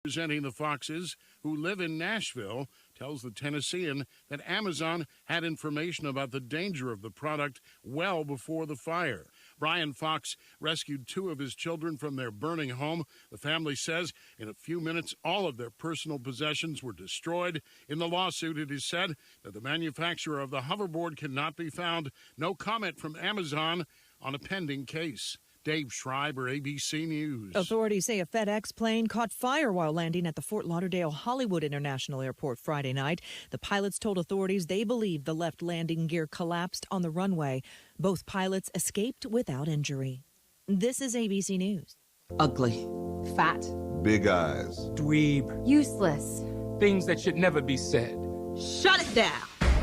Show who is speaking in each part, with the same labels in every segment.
Speaker 1: Representing the Foxes, who live in Nashville, tells the Tennessean that Amazon had information about the danger of the product well before the fire. Brian Fox rescued 2 of his children from their burning home. The family says in a few minutes all of their personal possessions were destroyed. In the lawsuit, it is said that the manufacturer of the hoverboard cannot be found. No comment from Amazon on a pending case. Dave Schreiber, ABC News.
Speaker 2: Authorities say a FedEx plane caught fire while landing at the Fort Lauderdale Hollywood International Airport Friday night. The pilots told authorities they believe the left landing gear collapsed on the runway. Both pilots escaped without injury. This is ABC News.
Speaker 3: Ugly.
Speaker 4: Fat.
Speaker 5: Big eyes.
Speaker 6: Dweeb.
Speaker 4: Useless.
Speaker 6: Things that should never be said.
Speaker 4: Shut it down.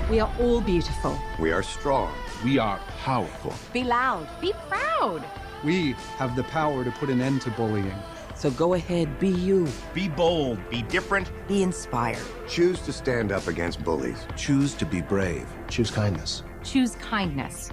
Speaker 4: We are all beautiful.
Speaker 5: We are strong.
Speaker 7: We are powerful.
Speaker 4: Be loud. Be proud.
Speaker 8: We have the power to put an end to bullying.
Speaker 3: So go ahead, be you.
Speaker 9: Be bold, be different,
Speaker 3: Be inspired.
Speaker 5: Choose to stand up against bullies.
Speaker 7: Choose to be brave. Choose kindness.
Speaker 4: Choose kindness.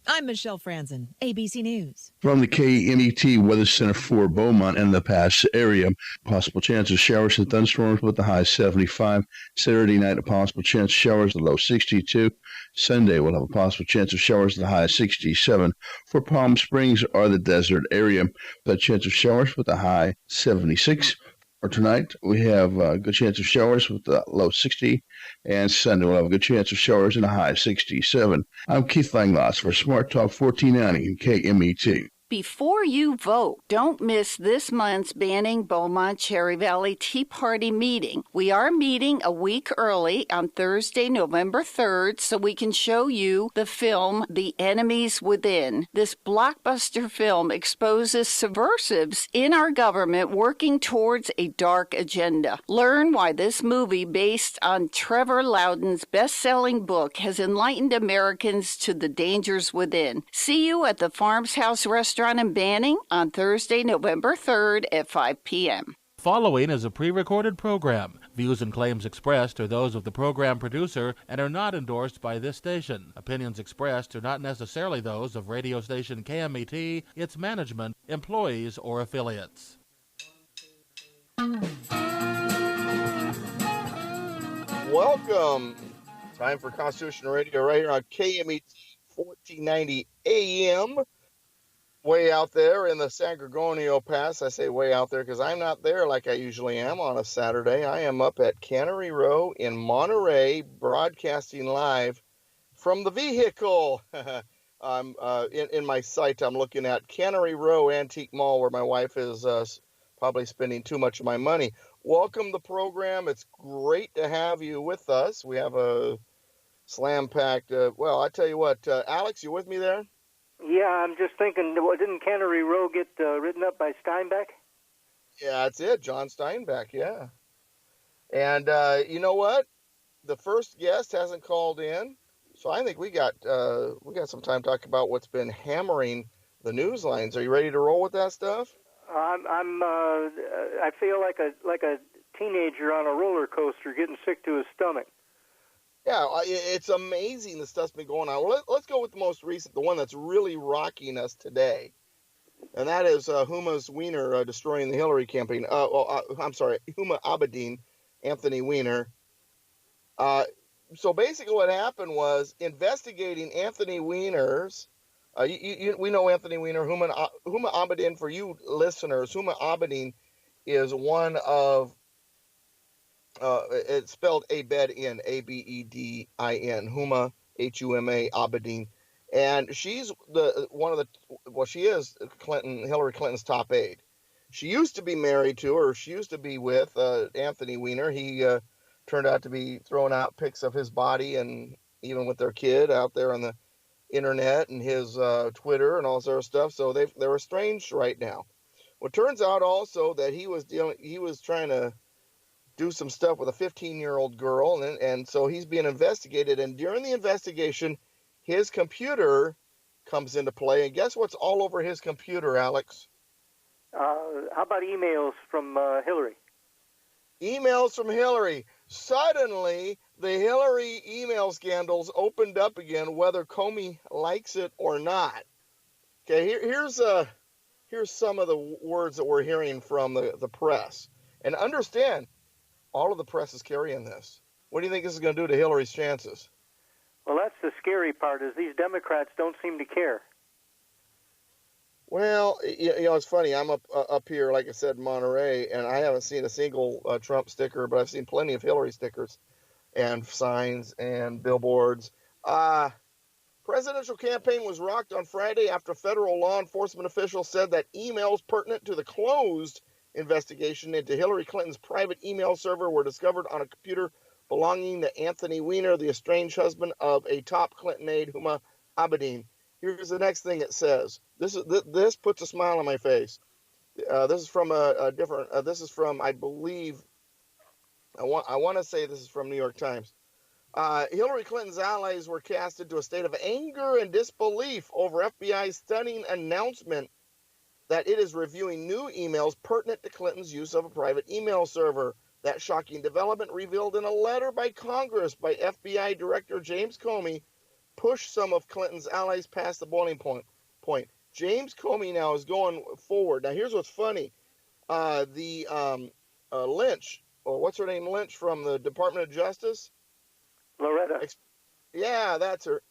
Speaker 2: I'm Michelle Franzen, ABC News.
Speaker 10: From the KMET Weather Center for Beaumont and the Pass area, possible chance of showers and thunderstorms with the high 75. Saturday night, a possible chance of showers, the low 62. Sunday, we'll have a possible chance of showers, the high 67. For Palm Springs or the desert area, the chance of showers with the high 76. For tonight, we have a good chance of showers with the low 60, and Sunday we'll have a good chance of showers and a high 67. I'm Keith Langloss for Smart Talk 1490 KMET.
Speaker 11: Before you vote, don't miss this month's Banning Beaumont Cherry Valley Tea Party meeting. We are meeting a week early on Thursday, November 3rd, so we can show you the film The Enemies Within. This blockbuster film exposes subversives in our government working towards a dark agenda. Learn why this movie, based on Trevor Loudon's best-selling book, has enlightened Americans to the dangers within. See you at the Farms House Restaurant in Banning on Thursday, November 3rd at 5 p.m.
Speaker 12: Following is a pre-recorded program. Views and claims expressed are those of the program producer and are not endorsed by this station. Opinions expressed are not necessarily those of radio station KMET, its management, employees, or affiliates.
Speaker 13: Welcome. Time for Constitution Radio right here on KMET 1490 AM. Way out there in the San Gorgonio Pass. I say way out there because I'm not there like I usually am on a Saturday. I am up at Cannery Row in Monterey, broadcasting live from the vehicle. I'm in my sight. I'm looking at Cannery Row Antique Mall, where my wife is probably spending too much of my money. Welcome to the program. It's great to have you with us. We have a slam-packed. Well, I tell you what, Alex, you with me there?
Speaker 14: Yeah, I'm just thinking, didn't Cannery Row get written up by Steinbeck?
Speaker 13: Yeah, that's it, John Steinbeck, yeah. And you know what? The first guest hasn't called in, so I think we got some time to talk about what's been hammering the news lines. Are you ready to roll with that stuff?
Speaker 14: I feel like a teenager on a roller coaster getting sick to his stomach.
Speaker 13: Yeah, it's amazing the stuff's been going on. Well, let's go with the most recent, the one that's really rocking us today. And that is Huma's Weiner destroying the Hillary campaign. I'm sorry, Huma Abedin, Anthony Weiner. So basically what happened was investigating Anthony Weiner's, we know Anthony Weiner, Huma Abedin, for you listeners, Huma Abedin is one of, it's spelled Abedin, Abedin, Huma, Huma Abedin, and she's she is Hillary Clinton's top aide. She used to be married to, or she used to be with Anthony Weiner. He turned out to be throwing out pics of his body, and even with their kid out there on the internet and his Twitter and all sort of stuff. So they're estranged right now. Well, it turns out also that he was trying to do some stuff with a 15-year-old girl, and so he's being investigated. And during the investigation, his computer comes into play. And guess what's all over his computer, Alex?
Speaker 14: How about emails from Hillary?
Speaker 13: Emails from Hillary. Suddenly, the Hillary email scandals opened up again, whether Comey likes it or not. Okay, here's here's some of the words that we're hearing from the press. And understand, all of the press is carrying this. What do you think this is going to do to Hillary's chances?
Speaker 14: Well, that's the scary part, is these Democrats don't seem to care.
Speaker 13: Well, it's funny. I'm up here, like I said, in Monterey, and I haven't seen a single Trump sticker, but I've seen plenty of Hillary stickers and signs and billboards. Presidential campaign was rocked on Friday after federal law enforcement officials said that emails pertinent to the closed investigation into Hillary Clinton's private email server were discovered on a computer belonging to Anthony Weiner, the estranged husband of a top Clinton aide, Huma Abedin. Here's the next thing it says. This puts a smile on my face. This is from a different. This is from, I believe. I want to say this is from New York Times. Hillary Clinton's allies were cast into a state of anger and disbelief over FBI's stunning announcement that it is reviewing new emails pertinent to Clinton's use of a private email server. That shocking development, revealed in a letter by Congress by FBI Director James Comey, pushed some of Clinton's allies past the boiling point. James Comey now is going forward. Now, here's what's funny. Lynch, or what's her name, Lynch, from the Department of Justice?
Speaker 14: Loretta.
Speaker 13: Yeah, that's her.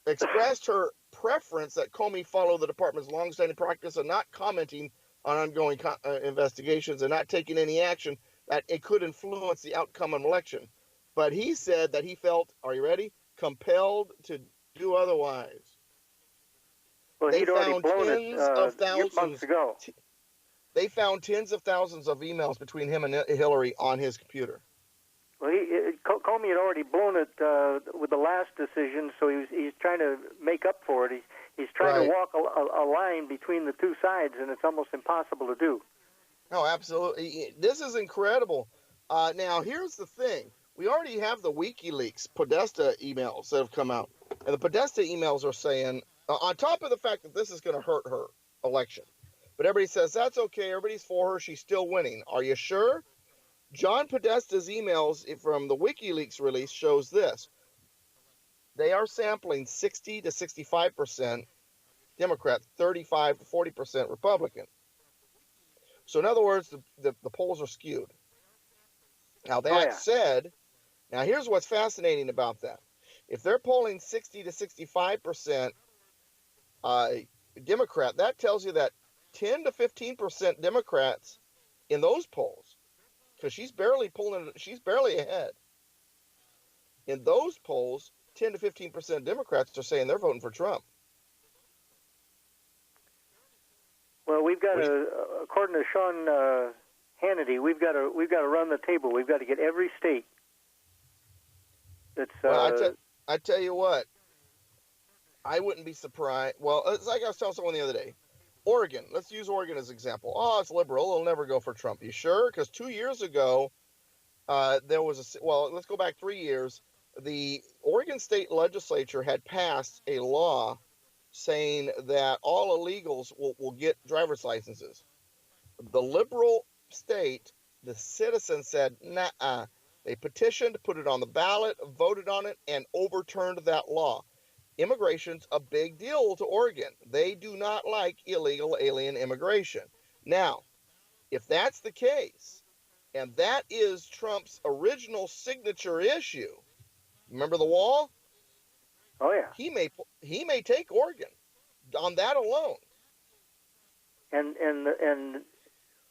Speaker 13: Expressed her preference that Comey follow the department's longstanding practice of not commenting on ongoing investigations and not taking any action that it could influence the outcome of an election. But he said that he felt, are you ready, compelled to do otherwise.
Speaker 14: Well, he'd already blown it months ago.
Speaker 13: They found tens of thousands of emails between him and Hillary on his computer.
Speaker 14: Well, Comey had already blown it with the last decision, so he's trying to make up for it. He's trying to walk a line between the two sides, and it's almost impossible to do.
Speaker 13: No, absolutely. This is incredible. Now, here's the thing. We already have the WikiLeaks Podesta emails that have come out. And the Podesta emails are saying, on top of the fact that this is going to hurt her election, but everybody says, that's okay, everybody's for her, she's still winning. Are you sure? John Podesta's emails from the WikiLeaks release shows this. They are sampling 60 to 65% Democrat, 35 to 40% Republican. So in other words, the polls are skewed. Now that said, now here's what's fascinating about that. If they're polling 60 to 65% Democrat, that tells you that 10 to 15% Democrats in those polls, because she's barely ahead. In those polls, 10 to 15% Democrats are saying they're voting for Trump.
Speaker 14: Well, we've got to, according to Sean Hannity, we've got to run the table. We've got to get every state. That's.
Speaker 13: Well, I tell you what, I wouldn't be surprised. Well, it's like I was telling someone the other day. Oregon. Let's use Oregon as an example. Oh, it's liberal. It'll never go for Trump. You sure? Because 2 years ago, there was let's go back 3 years. The Oregon State Legislature had passed a law saying that all illegals will get driver's licenses. The liberal state, the citizens said, nah. They petitioned, put it on the ballot, voted on it, and overturned that law. Immigration's a big deal to Oregon. They do not like illegal alien immigration. Now, if that's the case, and that is Trump's original signature issue, remember the wall?
Speaker 14: Oh yeah.
Speaker 13: He may take Oregon on that alone.
Speaker 14: And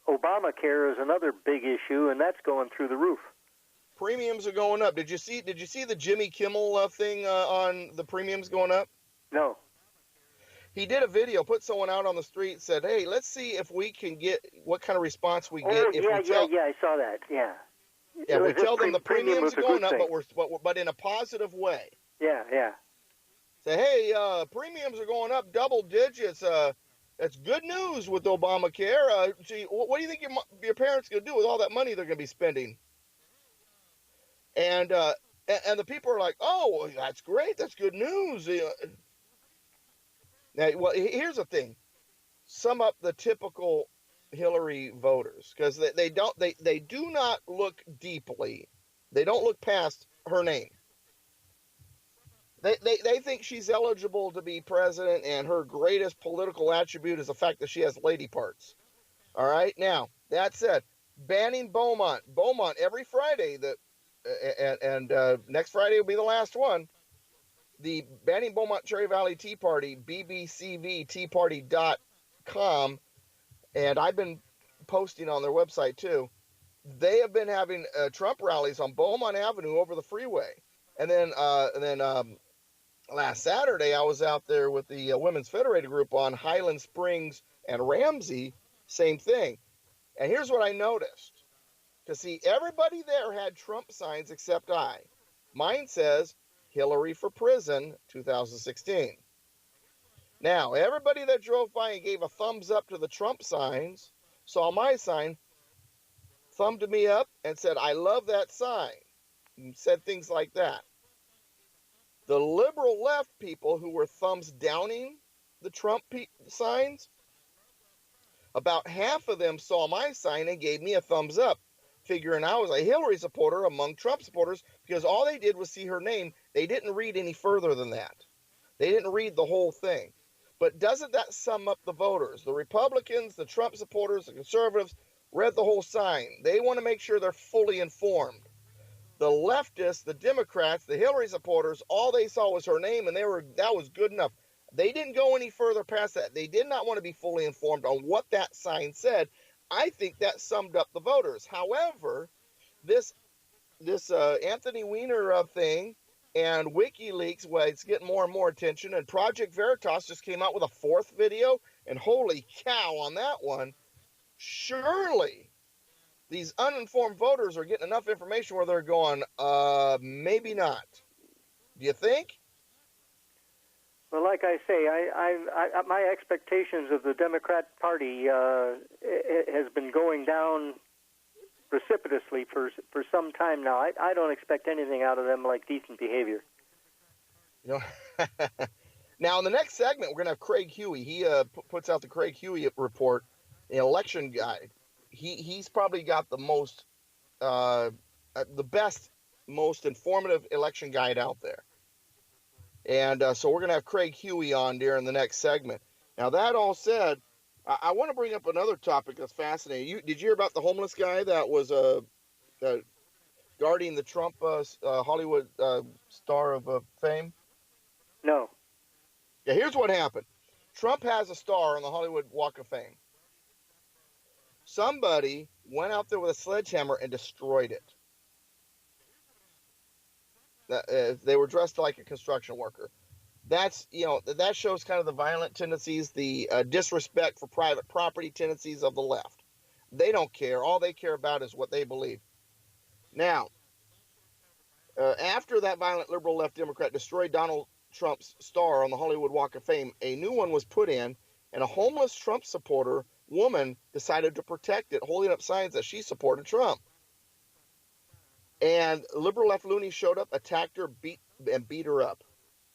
Speaker 14: Obamacare is another big issue, and that's going through the roof.
Speaker 13: Premiums are going up. Did you see the Jimmy Kimmel thing on the premiums going up?
Speaker 14: No.
Speaker 13: He did a video, put someone out on the street, said, "Hey, let's see if we can get what kind of response we get."
Speaker 14: Yeah, I saw that. Yeah.
Speaker 13: Yeah, we tell them the premiums are going up, but in a positive way.
Speaker 14: Yeah.
Speaker 13: Say, hey, premiums are going up double digits. That's good news with Obamacare. Gee, what do you think your parents are going to do with all that money they're going to be spending? And the people are like, oh, that's great. That's good news. Now, well, here's the thing. Sum up the typical Hillary voters, because they do not look deeply. They don't look past her name. They think she's eligible to be president, and her greatest political attribute is the fact that she has lady parts. All right. Now, that said, banning Beaumont every Friday, and next Friday will be the last one. The banning Beaumont Cherry Valley Tea Party, bbcvteaparty.com, and I've been posting on their website too. They have been having Trump rallies on Beaumont Avenue over the freeway, and then last Saturday I was out there with the Women's Federated Group on Highland Springs and Ramsey. Same thing. And here's what I noticed. To see, everybody there had Trump signs except I. Mine says Hillary for prison 2016. Now, everybody that drove by and gave a thumbs up to the Trump signs saw my sign, thumbed me up, and said, I love that sign, and said things like that. The liberal left people who were thumbs downing the Trump signs, about half of them saw my sign and gave me a thumbs up, figuring I was a Hillary supporter among Trump supporters, because all they did was see her name. They didn't read any further than that. They didn't read the whole thing. But doesn't that sum up the voters? The Republicans, the Trump supporters, the conservatives read the whole sign. They want to make sure they're fully informed. The leftists, the Democrats, the Hillary supporters, all they saw was her name, and that was good enough. They didn't go any further past that. They did not want to be fully informed on what that sign said. I think that summed up the voters. However, this Anthony Weiner thing and WikiLeaks, well, it's getting more and more attention, and Project Veritas just came out with a fourth video, and holy cow on that one. Surely these uninformed voters are getting enough information where they're going, maybe not. Do you think?
Speaker 14: Well, like I say, my expectations of the Democrat Party has been going down precipitously for some time now. I don't expect anything out of them like decent behavior.
Speaker 13: You know, now in the next segment, we're going to have Craig Huey. He puts out the Craig Huey Report, an election guide. He's probably got the most, the best, most informative election guide out there. And so we're going to have Craig Huey on during the next segment. Now, that all said, I want to bring up another topic that's fascinating. Did you hear about the homeless guy that was guarding the Trump Hollywood star of fame?
Speaker 14: No.
Speaker 13: Yeah, here's what happened. Trump has a star on the Hollywood Walk of Fame. Somebody went out there with a sledgehammer and destroyed it. They were dressed like a construction worker. That shows kind of the violent tendencies, the disrespect for private property tendencies of the left. They don't care. All they care about is what they believe. Now, after that violent liberal left Democrat destroyed Donald Trump's star on the Hollywood Walk of Fame, a new one was put in, and a homeless Trump supporter woman decided to protect it, holding up signs that she supported Trump. And liberal left loonies showed up, attacked her, beat her up.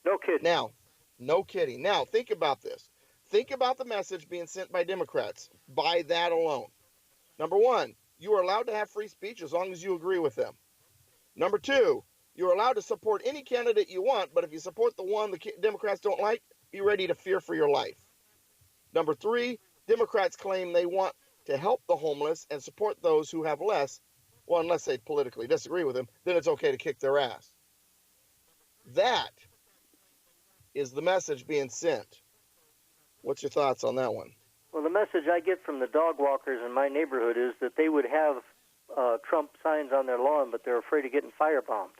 Speaker 14: No kidding.
Speaker 13: Now, no kidding. Now, think about this. Think about the message being sent by Democrats by that alone. Number one, you are allowed to have free speech as long as you agree with them. Number two, you're allowed to support any candidate you want, but if you support the one the Democrats don't like, be ready to fear for your life. Number three, Democrats claim they want to help the homeless and support those who have less. Well, unless they politically disagree with them, then it's okay to kick their ass. That is the message being sent. What's your thoughts on that one?
Speaker 14: Well, the message I get from the dog walkers in my neighborhood is that they would have Trump signs on their lawn, but they're afraid of getting firebombed.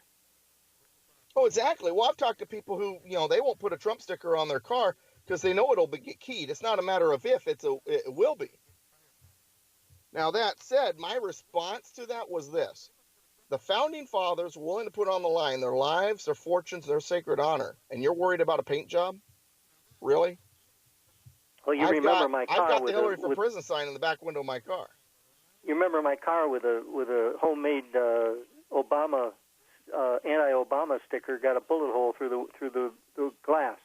Speaker 13: Oh, exactly. Well, I've talked to people who, they won't put a Trump sticker on their car because they know it'll get keyed. It's not a matter of if, it will be. Now, that said, my response to that was this. The founding fathers were willing to put on the line their lives, their fortunes, their sacred honor, and you're worried about a paint job? Really?
Speaker 14: Well, remember my car.
Speaker 13: I've got the Hillary for prison sign in the back window of my car.
Speaker 14: You remember my car with a homemade Obama anti-Obama sticker got a bullet hole through the glass.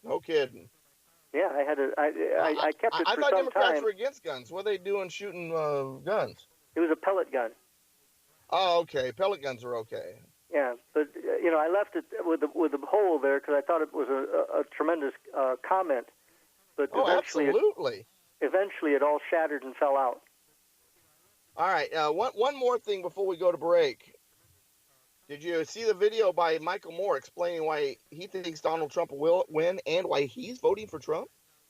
Speaker 13: No kidding.
Speaker 14: Yeah, I had I kept it for some time.
Speaker 13: I thought Democrats were against guns. What are they doing shooting guns?
Speaker 14: It was a pellet gun.
Speaker 13: Oh, okay. Pellet guns are okay.
Speaker 14: Yeah, but I left it with the hole there because I thought it was a tremendous comment. But
Speaker 13: absolutely.
Speaker 14: Eventually, it all shattered and fell out.
Speaker 13: All right. One more thing before we go to break. Did you see the video by Michael Moore explaining why he thinks Donald Trump will win and why he's voting for Trump?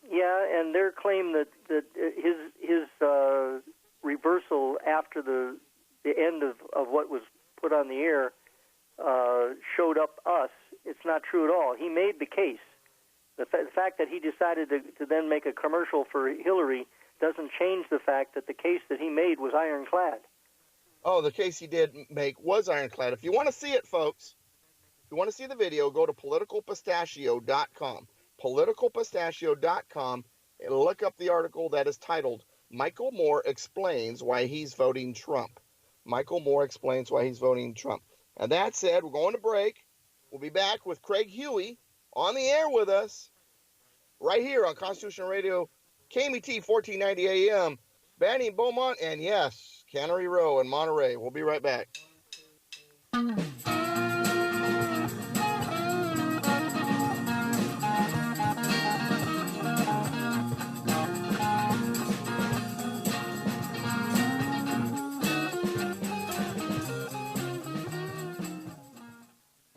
Speaker 14: Yeah, and their claim that his reversal after the end of what was put on the air showed up us. It's not true at all. He made the case. The fact that he decided to then make a commercial for Hillary doesn't change the fact that the case that he made was ironclad.
Speaker 13: Oh, the case he did make was ironclad. If you want to see it, folks, if you want to see the video, go to politicalpistachio.com. Politicalpistachio.com and look up the article that is titled, Michael Moore Explains Why He's Voting Trump. Michael Moore explains why he's voting Trump. And that said, we're going to break. We'll be back with Craig Huey on the air with us right here on Constitution Radio, KMET 1490 AM, Banning, Beaumont, and yes, Cannery Row in Monterey. We'll be right back.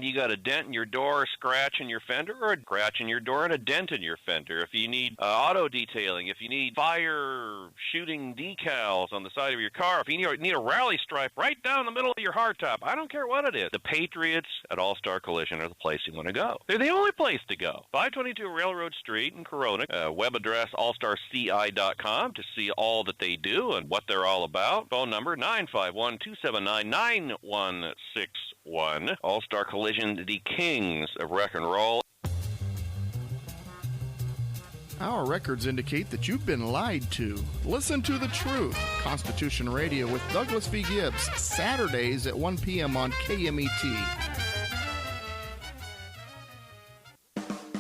Speaker 15: You got a dent in your door, a scratch in your fender, or a scratch in your door and a dent in your fender. If you need auto detailing, if you need fire shooting decals on the side of your car, if you need a rally stripe right down the middle of your hardtop, I don't care what it is. The Patriots at AllStar Collision are the place you want to go. They're the only place to go. 522 Railroad Street in Corona. Web address allstarci.com to see all that they do and what they're all about. Phone number 951-279-9161. AllStar Collision, the kings of wreck and roll.
Speaker 1: Our records indicate that you've been lied to. Listen to the truth. Constitution Radio with Douglas V. Gibbs, Saturdays at 1 p.m. on KMET.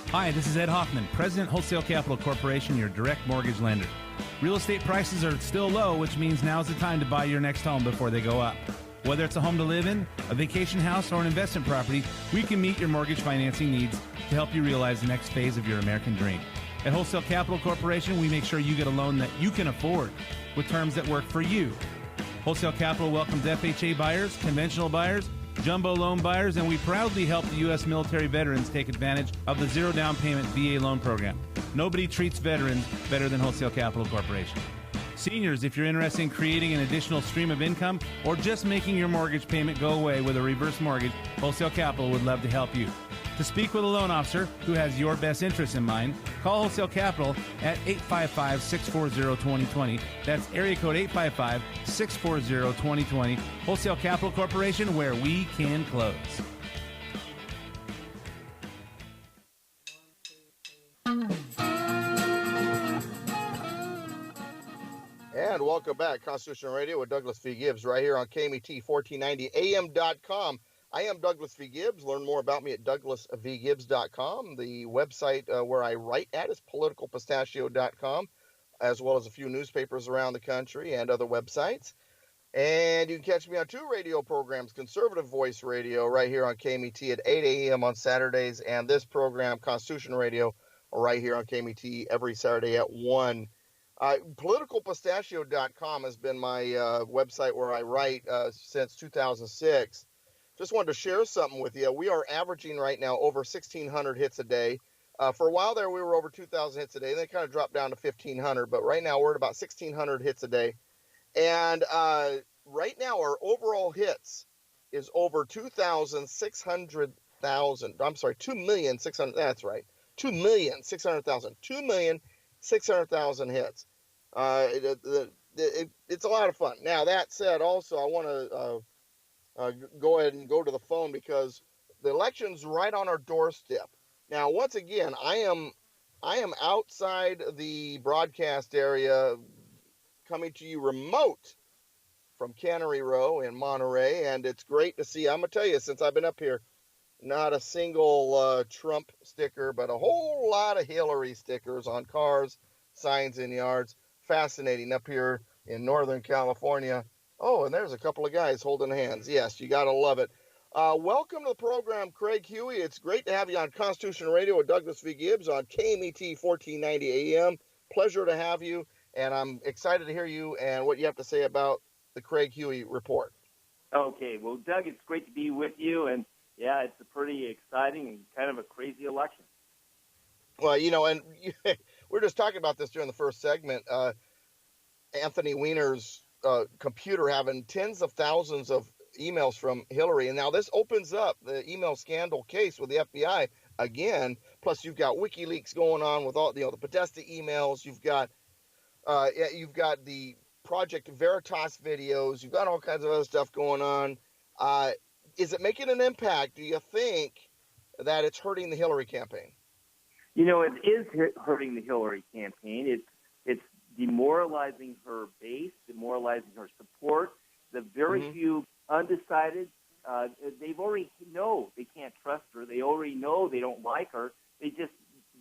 Speaker 16: Hi, this is Ed Hoffman, President Wholesale Capital Corporation, your direct mortgage lender. Real estate prices are still low, which means now's the time to buy your next home before they go up. Whether it's a home to live in, a vacation house, or an investment property, we can meet your mortgage financing needs to help you realize the next phase of your American dream. At Wholesale Capital Corporation, we make sure you get a loan that you can afford with terms that work for you. Wholesale Capital welcomes FHA buyers, conventional buyers, jumbo loan buyers, and we proudly help the U.S. military veterans take advantage of the zero down payment VA loan program. Nobody treats veterans better than Wholesale Capital Corporation. Seniors, if you're interested in creating an additional stream of income or just making your mortgage payment go away with a reverse mortgage, Wholesale Capital would love to help you. To speak with a loan officer who has your best interests in mind, call Wholesale Capital at 855-640-2020. That's area code 855-640-2020. Wholesale Capital Corporation, where we can close.
Speaker 13: And welcome back, Constitution Radio with Douglas V. Gibbs, right here on KMET 1490am.com. I am Douglas V. Gibbs. Learn more about me at douglasvgibbs.com. The website where I write at is politicalpistachio.com, as well as a few newspapers around the country and other websites. And you can catch me on two radio programs, Conservative Voice Radio, right here on KMET at 8 a.m. on Saturdays, and this program, Constitution Radio, right here on KMET every Saturday at 1. Politicalpistachio.com has been my website where I write since 2006. Just wanted to share something with you. We are averaging right now over 1,600 hits a day. For a while there, we were over 2,000 hits a day. Then it kind of dropped down to 1,500. But right now, we're at about 1,600 hits a day. And right now, our overall hits is over 2,600,000. I'm sorry, 2,600,000. That's right. 2,600,000. 2,600,000 hits. It's a lot of fun. Now, that said, also, I want to go ahead and go to the phone because the election's right on our doorstep. Now, once again, I am outside the broadcast area, coming to you remote from Cannery Row in Monterey, and it's great to see. I'm going to tell you, since I've been up here, not a single Trump sticker, but a whole lot of Hillary stickers on cars, signs in yards. Fascinating up here in Northern California. Oh, and there's a couple of guys holding hands. Yes, you got to love it. Welcome to the program, Craig Huey. It's great to have you on Constitution Radio with Douglas V. Gibbs on KMET 1490 AM. Pleasure to have you, and I'm excited to hear you and what you have to say about the Craig Huey Report.
Speaker 17: Okay, well, Doug, it's great to be with you, and yeah, it's a pretty exciting and kind of a crazy election.
Speaker 13: Well, and we're just talking about this during the first segment. Anthony Weiner's computer having tens of thousands of emails from Hillary, and now this opens up the email scandal case with the FBI again. Plus, you've got WikiLeaks going on with all the Podesta emails. You've got the Project Veritas videos. You've got all kinds of other stuff going on. Is it making an impact? Do you think that it's hurting the Hillary campaign?
Speaker 17: It is hurting the Hillary campaign. It's demoralizing her base, demoralizing her support. The very few undecided, they've already know they can't trust her. They already know they don't like her. They just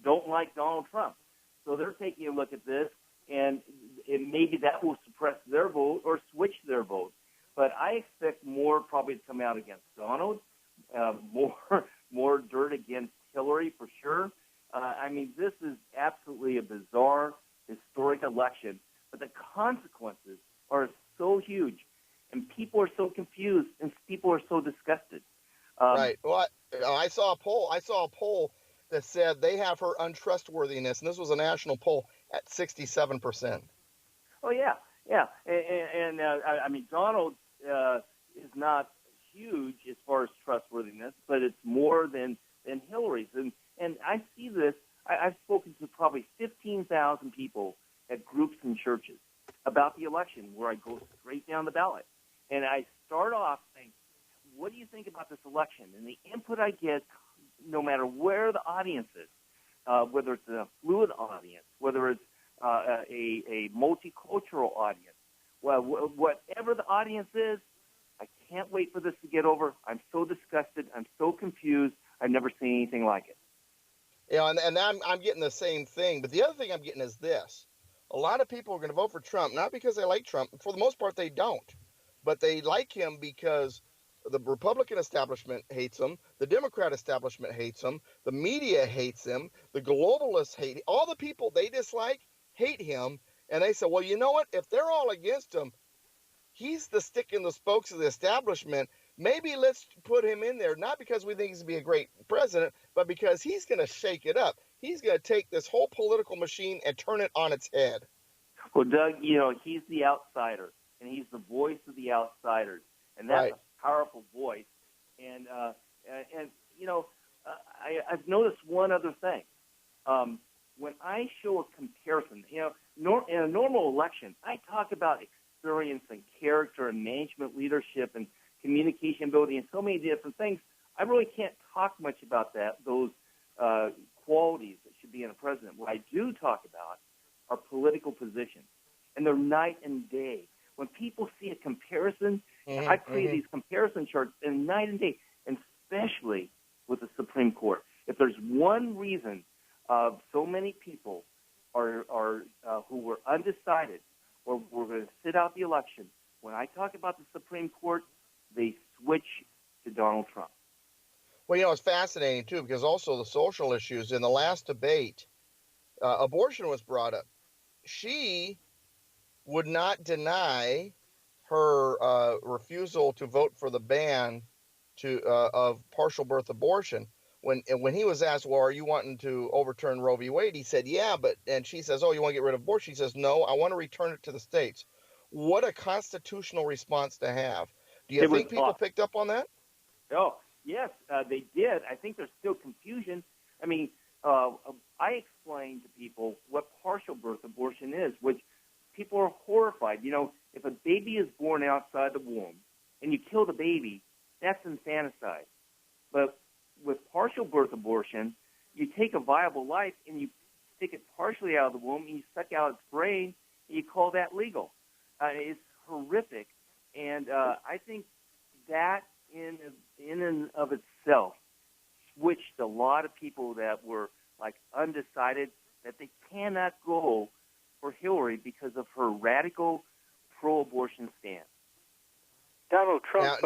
Speaker 17: don't like Donald Trump. So they're taking a look at this, and maybe that will suppress their vote or switch their vote. But I expect more probably to come out against Donald, more dirt against Hillary for sure. This is absolutely a bizarre, historic election, but the consequences are so huge, and people are so confused, and people are so disgusted.
Speaker 13: Right. Well, I saw a poll that said they have her untrustworthiness, and this was a national poll, at 67%.
Speaker 17: Oh, yeah. And Donald is not huge as far as trustworthiness, but it's more than Hillary's. And I see this. I've spoken to probably 15,000 people at groups and churches about the election, where I go straight down the ballot. And I start off saying, what do you think about this election? And the input I get, no matter where the audience is, whether it's a fluid audience, whether it's a multicultural audience, well, whatever the audience is, I can't wait for this to get over. I'm so disgusted. I'm so confused. I've never seen anything like it.
Speaker 13: And I'm getting the same thing. But the other thing I'm getting is this. A lot of people are going to vote for Trump, not because they like Trump. For the most part, they don't. But they like him because the Republican establishment hates him. The Democrat establishment hates him. The media hates him. The globalists hate him. All the people they dislike hate him. And they say, well, you know what? If they're all against him, he's the stick in the spokes of the establishment. Maybe let's put him in there, not because we think he's going to be a great president, but because he's going to shake it up. He's going to take this whole political machine and turn it on its head.
Speaker 17: Well, Doug, he's the outsider, and he's the voice of the outsiders, and that's a powerful voice. And I've noticed one other thing. When I show a comparison, in a normal election, I talk about experience and character and management leadership and communication ability and so many different things. I really can't talk much about those qualities that should be in a president. What I do talk about are political positions, and they're night and day. When people see a comparison, I create these comparison charts, and night and day, and especially with the Supreme Court. If there's one reason so many people are who were undecided or were going to sit out the election, when I talk about the Supreme Court, they switch to Donald Trump.
Speaker 13: Well, it's fascinating, too, because also the social issues. In the last debate, abortion was brought up. She would not deny her refusal to vote for the ban of partial birth abortion. When he was asked, well, are you wanting to overturn Roe v. Wade? He said, yeah, and she says, oh, you want to get rid of abortion? He says, no, I want to return it to the states. What a constitutional response to have. Do you think people picked up on that?
Speaker 17: Oh, yes, they did. I think there's still confusion. I explained to people what partial birth abortion is, which people are horrified. If a baby is born outside the womb and you kill the baby, that's infanticide. But with partial birth abortion, you take a viable life and you stick it partially out of the womb and you suck out its brain and you call that legal. It's horrific. And I think that in and of itself switched a lot of people that were undecided, that they cannot go for Hillary because of her radical pro-abortion stance.
Speaker 14: Donald Trump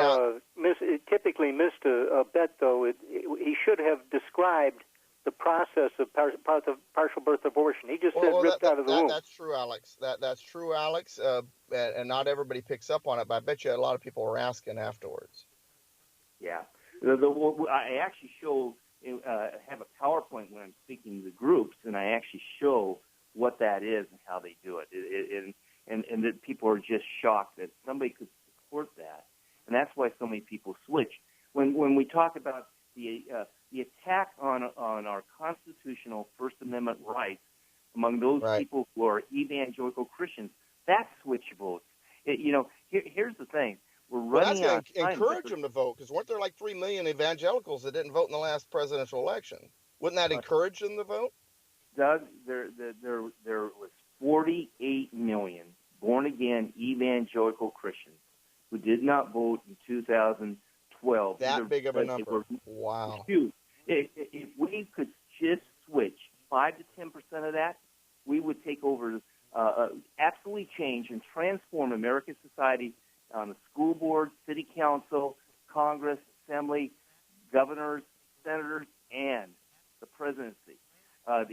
Speaker 14: typically missed a bet, though. He should have described the process of partial birth abortion. He just said ripped out of the womb.
Speaker 13: That's true, Alex. That's true, Alex. And not everybody picks up on it, but I bet you a lot of people were asking afterwards.
Speaker 17: Yeah. I actually have a PowerPoint when I'm speaking to the groups, and I actually show what that is and how they do it. And that people are just shocked that somebody could support that. And that's why so many people switch. When we talk about the attack on our constitutional First Amendment rights among those people who are evangelical Christians, that's switch votes. Here's the thing. We're running out of time.
Speaker 13: Encourage them to vote, because weren't there like 3 million evangelicals that didn't vote in the last presidential election? Wouldn't that encourage them to vote?
Speaker 17: Doug, there was 48 million born-again evangelical Christians who did not vote in 2012.
Speaker 13: That big of a number. Wow.
Speaker 17: Huge. If we could just switch 5 to 10% of that, we would take over, absolutely change and transform American society on the school board, city council, Congress, assembly, governors, senators, and the presidency.
Speaker 13: That's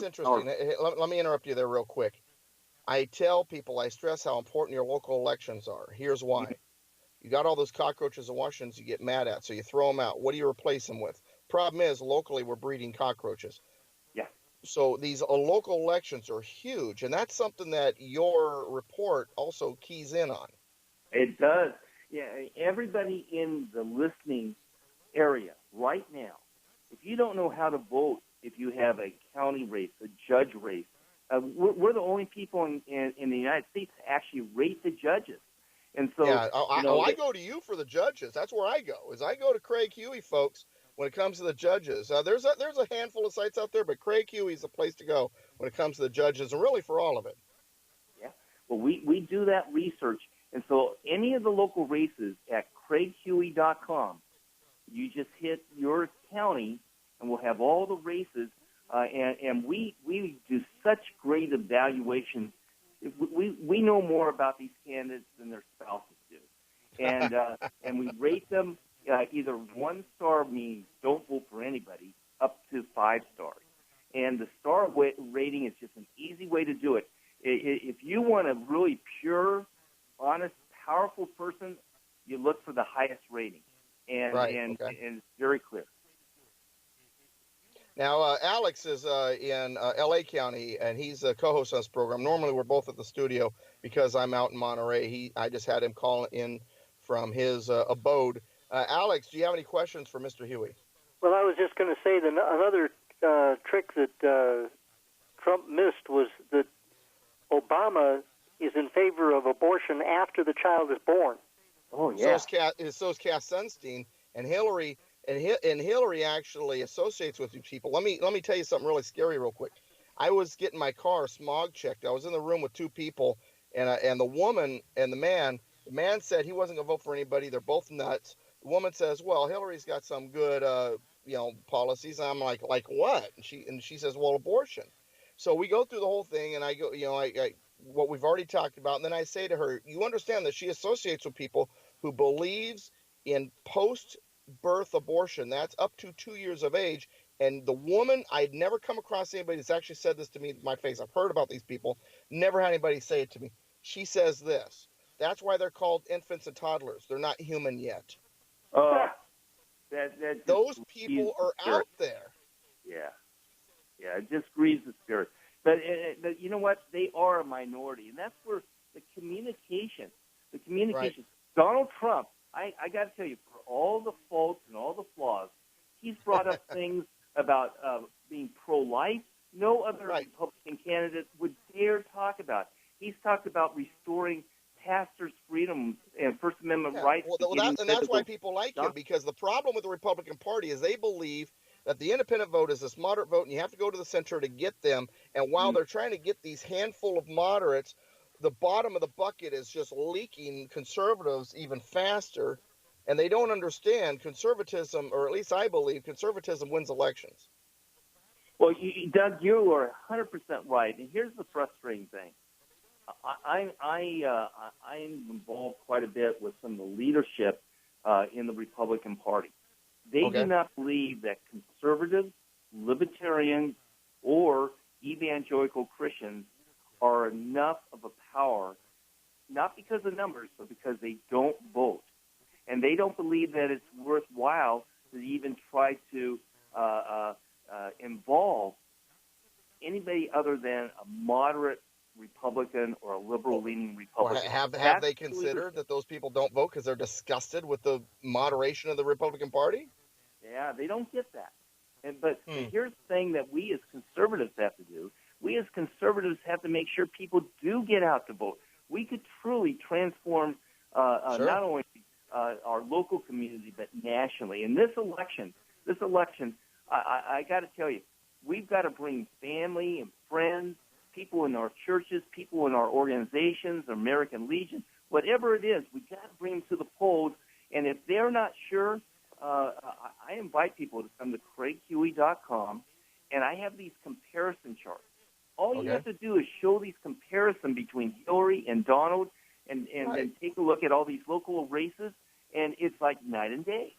Speaker 13: interesting. Let me interrupt you there real quick. I tell people, I stress how important your local elections are. Here's why. You got all those cockroaches in Washington you get mad at, so you throw them out. What do you replace them with? Problem is, locally, we're breeding cockroaches.
Speaker 17: Yeah.
Speaker 13: So these local elections are huge, and that's something that your report also keys in on.
Speaker 17: It does. Yeah, everybody in the listening area right now, if you don't know how to vote, if you have a county race, a judge race, we're the only people in the United States to actually rate the judges. And so,
Speaker 13: I go to you for the judges. That's where I go. I go to Craig Huey, folks, when it comes to the judges. There's a handful of sites out there, but Craig Huey is the place to go when it comes to the judges, and really for all of it.
Speaker 17: Yeah. Well, we do that research, and so any of the local races at craighuey.com, you just hit your county, and we'll have all the races. And we do such great evaluations. We know more about these candidates than their spouses do, and we rate them either 1 star means don't vote for anybody up to 5 stars, and the star rating is just an easy way to do it. If you want a really pure, honest, powerful person, you look for the highest rating, and it's very clear.
Speaker 13: Now, Alex is in L.A. County, and he's a co-host on this program. Normally, we're both at the studio because I'm out in Monterey. I just had him call in from his abode. Alex, do you have any questions for Mr. Huey?
Speaker 14: Well, I was just going to say that another trick that Trump missed was that Obama is in favor of abortion after the child is born.
Speaker 17: Oh, yeah.
Speaker 13: So is Cass Sunstein, and Hillary. And Hillary actually associates with these people. Let me tell you something really scary real quick. I was getting my car smog checked. I was in the room with 2 people, and the woman and the man. The man said he wasn't going to vote for anybody. They're both nuts. The woman says, "Well, Hillary's got some good policies." And I'm like what? And she says, "Well, abortion." So we go through the whole thing, and I go, I what we've already talked about, and then I say to her, "You understand that she associates with people who believes in post-birth abortion. That's up to 2 years of age." And the woman, I'd never come across anybody that's actually said this to me in my face. I've heard about these people, never had anybody say it to me. She says this: "That's why they're called infants and toddlers. They're not human yet." Those people are out there.
Speaker 17: Yeah, it just grieves the spirit. But you know what? They are a minority, and that's where the communication. Right. Donald Trump, I got to tell you, for all the faults and all the flaws, he's brought up things about being pro-life. No other Republican candidate would dare talk about. He's talked about restoring pastors' freedom and First Amendment rights.
Speaker 13: That's why people like him, because the problem with the Republican Party is they believe that the independent vote is this moderate vote, and you have to go to the center to get them. And while they're trying to get these handful of moderates, the bottom of the bucket is just leaking conservatives even faster. And they don't understand conservatism, or at least I believe conservatism wins elections.
Speaker 17: Well, Doug, you are 100% right. And here's the frustrating thing. I'm involved quite a bit with some of the leadership in the Republican Party. They do not believe that conservatives, libertarians, or evangelical Christians are enough of a power, not because of numbers, but because they don't vote. And they don't believe that it's worthwhile to even try to involve anybody other than a moderate Republican or a liberal-leaning Republican.
Speaker 13: Have they considered that those people don't vote because they're disgusted with the moderation of the Republican Party?
Speaker 17: Yeah, they don't get that. But here's the thing that we as conservatives have to do. We as conservatives have to make sure people do get out to vote. We could truly transform not only our local community, but nationally. In this election, I got to tell you, we've got to bring family and friends, people in our churches, people in our organizations, American Legion, whatever it is, we've got to bring them to the polls. And if they're not sure, I invite people to come to CraigHuey.com, and I have these comparison charts. All you have to do is show these comparison between Hillary and Donald and take a look at all these local races, and it's like night and day.